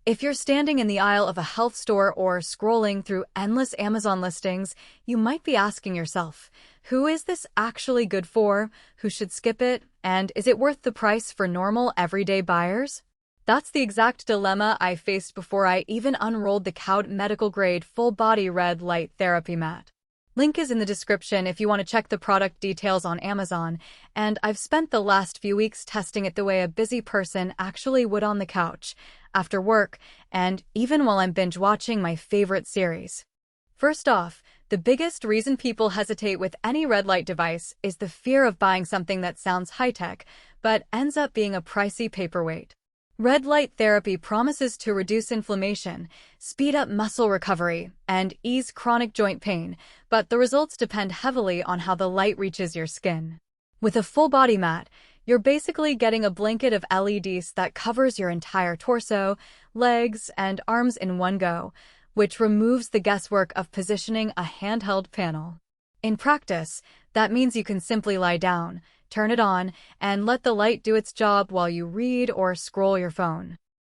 If you're standing in the aisle of a health store or scrolling through endless Amazon listings, you might be asking yourself, who is this actually good for? Who should skip it? And is it worth the price for normal, everyday buyers? That's the exact dilemma I faced before I even unrolled the KAOUDT medical-grade full-body red light therapy mat. Link is in the description if you want to check the product details on Amazon, and I've spent the last few weeks testing it the way a busy person actually would on the couch, after work, and even while I'm binge-watching my favorite series. First off, the biggest reason people hesitate with any red light device is the fear of buying something that sounds high-tech, but ends up being a pricey paperweight. Red light therapy promises to reduce inflammation, speed up muscle recovery, and ease chronic joint pain, but the results depend heavily on how the light reaches your skin. With a full body mat, you're basically getting a blanket of LEDs that covers your entire torso, legs, and arms in one go, which removes the guesswork of positioning a handheld panel. In practice, that means you can simply lie down, turn it on, and let the light do its job while you read or scroll your phone.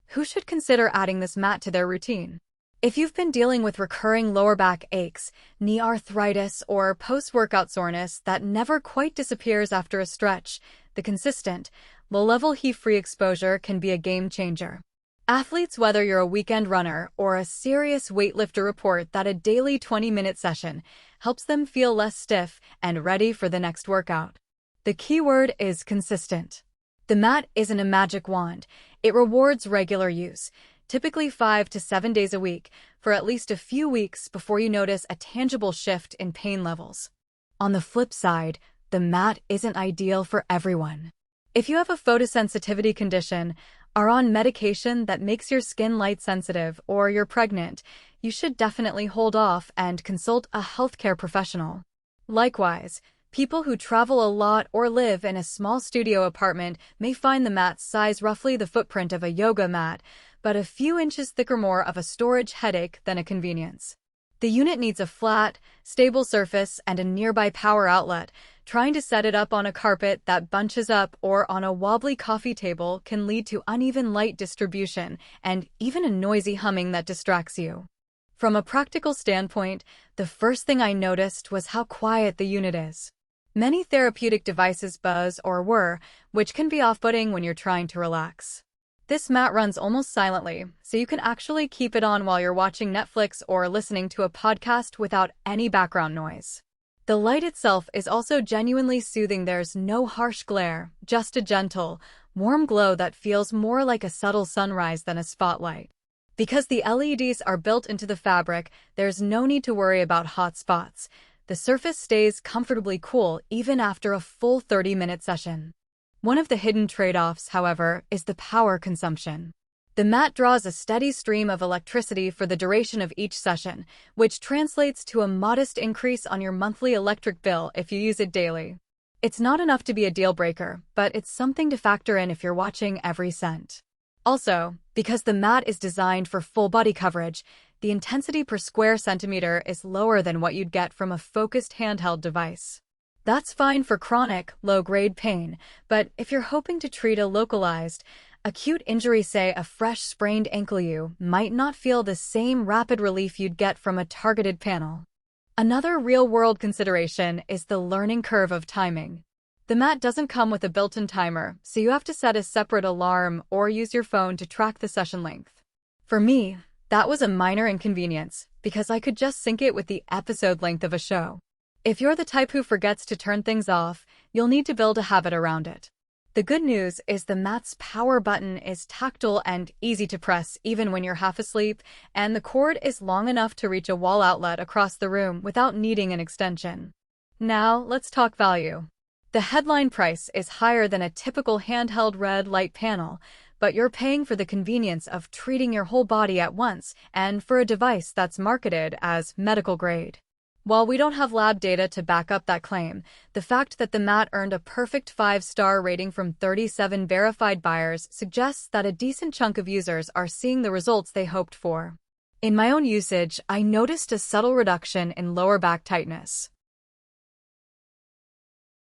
Who should consider adding this mat to their routine? If you've been dealing with recurring lower back aches, knee arthritis, or post-workout soreness that never quite disappears after a stretch, the consistent, low-level heat-free exposure can be a game changer. Athletes, whether you're a weekend runner or a serious weightlifter, report that a daily 20-minute session helps them feel less stiff and ready for the next workout. The key word is consistent. The mat isn't a magic wand. It rewards regular use, typically 5 to 7 days a week, for at least a few weeks before you notice a tangible shift in pain levels. On the flip side, the mat isn't ideal for everyone. If you have a photosensitivity condition, are on medication that makes your skin light sensitive, or you're pregnant, you should definitely hold off and consult a healthcare professional. Likewise, people who travel a lot or live in a small studio apartment may find the mat's size roughly the footprint of a yoga mat, but a few inches thicker, more of a storage headache than a convenience. The unit needs a flat, stable surface and a nearby power outlet. Trying to set it up on a carpet that bunches up or on a wobbly coffee table can lead to uneven light distribution and even a noisy humming that distracts you. From a practical standpoint, the first thing I noticed was how quiet the unit is. Many therapeutic devices buzz or whir, which can be off-putting when you're trying to relax. This mat runs almost silently, so you can actually keep it on while you're watching Netflix or listening to a podcast without any background noise. The light itself is also genuinely soothing. There's no harsh glare, just a gentle, warm glow that feels more like a subtle sunrise than a spotlight. Because the LEDs are built into the fabric, there's no need to worry about hot spots. The surface stays comfortably cool even after a full 30-minute session. One of the hidden trade-offs, however, is the power consumption. The mat draws a steady stream of electricity for the duration of each session, which translates to a modest increase on your monthly electric bill if you use it daily. It's not enough to be a deal-breaker, but it's something to factor in if you're watching every cent. Also, because the mat is designed for full body coverage, the intensity per square centimeter is lower than what you'd get from a focused handheld device. That's fine for chronic, low-grade pain, but if you're hoping to treat a localized, acute injury, say a fresh sprained ankle, you might not feel the same rapid relief you'd get from a targeted panel. Another real-world consideration is the learning curve of timing. The mat doesn't come with a built-in timer, so you have to set a separate alarm or use your phone to track the session length. For me, that was a minor inconvenience, because I could just sync it with the episode length of a show. If you're the type who forgets to turn things off, you'll need to build a habit around it. The good news is the mat's power button is tactile and easy to press even when you're half asleep, and the cord is long enough to reach a wall outlet across the room without needing an extension. Now, let's talk value. The headline price is higher than a typical handheld red light panel, but you're paying for the convenience of treating your whole body at once and for a device that's marketed as medical grade. While we don't have lab data to back up that claim, the fact that the mat earned a perfect 5-star rating from 37 verified buyers suggests that a decent chunk of users are seeing the results they hoped for. In my own usage, I noticed a subtle reduction in lower back tightness.